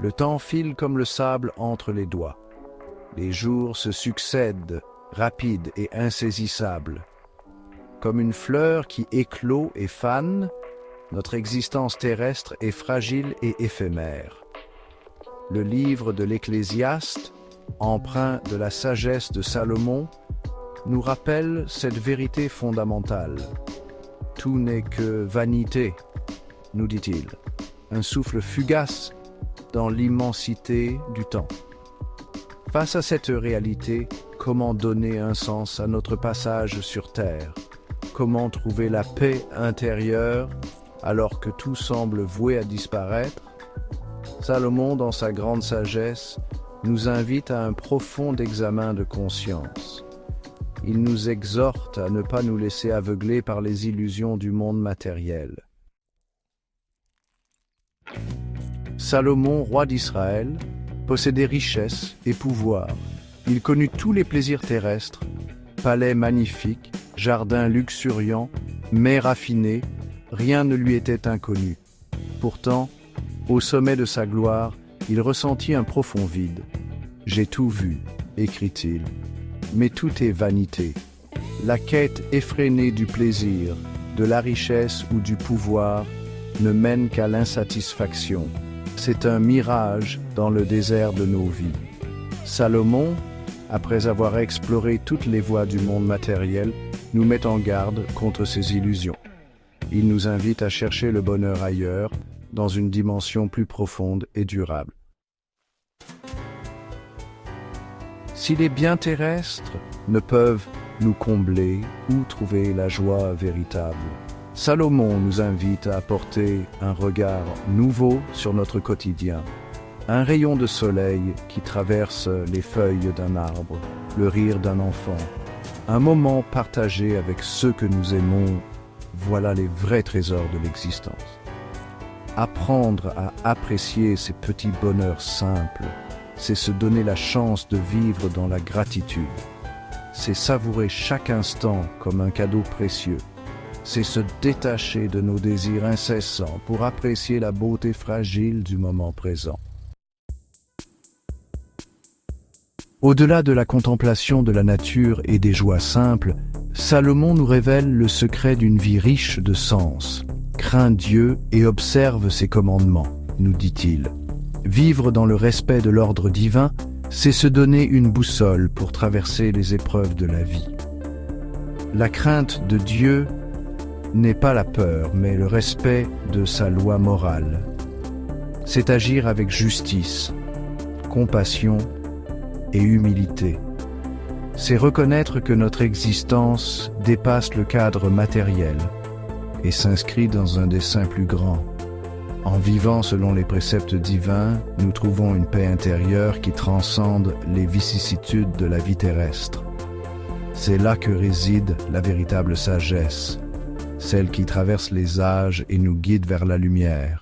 Le temps file comme le sable entre les doigts. Les jours se succèdent, rapides et insaisissables. Comme une fleur qui éclot et fane, notre existence terrestre est fragile et éphémère. Le livre de l'Ecclésiaste, empreint de la sagesse de Salomon, nous rappelle cette vérité fondamentale. Tout n'est que vanité, nous dit-il, un souffle fugace dans l'immensité du temps. Face à cette réalité, comment donner un sens à notre passage sur Terre? Comment trouver la paix intérieure alors que tout semble voué à disparaître? Salomon, dans sa grande sagesse, nous invite à un profond examen de conscience. Il nous exhorte à ne pas nous laisser aveugler par les illusions du monde matériel. Salomon, roi d'Israël, possédait richesse et pouvoir. Il connut tous les plaisirs terrestres, palais magnifiques, jardins luxuriants, mets raffinés, rien ne lui était inconnu. Pourtant, au sommet de sa gloire, il ressentit un profond vide. « J'ai tout vu », écrit-il, « mais tout est vanité. La quête effrénée du plaisir, de la richesse ou du pouvoir ne mène qu'à l'insatisfaction. C'est un mirage dans le désert de nos vies. » Salomon, après avoir exploré toutes les voies du monde matériel, nous met en garde contre ces illusions. Il nous invite à chercher le bonheur ailleurs, dans une dimension plus profonde et durable. Si les biens terrestres ne peuvent nous combler ou trouver la joie véritable, Salomon nous invite à apporter un regard nouveau sur notre quotidien. Un rayon de soleil qui traverse les feuilles d'un arbre, le rire d'un enfant, un moment partagé avec ceux que nous aimons, voilà les vrais trésors de l'existence. Apprendre à apprécier ces petits bonheurs simples, c'est se donner la chance de vivre dans la gratitude. C'est savourer chaque instant comme un cadeau précieux. C'est se détacher de nos désirs incessants pour apprécier la beauté fragile du moment présent. Au-delà de la contemplation de la nature et des joies simples, Salomon nous révèle le secret d'une vie riche de sens. Crains Dieu et observe ses commandements, nous dit-il. Vivre dans le respect de l'ordre divin, c'est se donner une boussole pour traverser les épreuves de la vie. La crainte de Dieu n'est pas la peur, mais le respect de sa loi morale. C'est agir avec justice, compassion et humilité. C'est reconnaître que notre existence dépasse le cadre matériel et s'inscrit dans un dessein plus grand. En vivant selon les préceptes divins, nous trouvons une paix intérieure qui transcende les vicissitudes de la vie terrestre. C'est là que réside la véritable sagesse, celle qui traverse les âges et nous guide vers la lumière.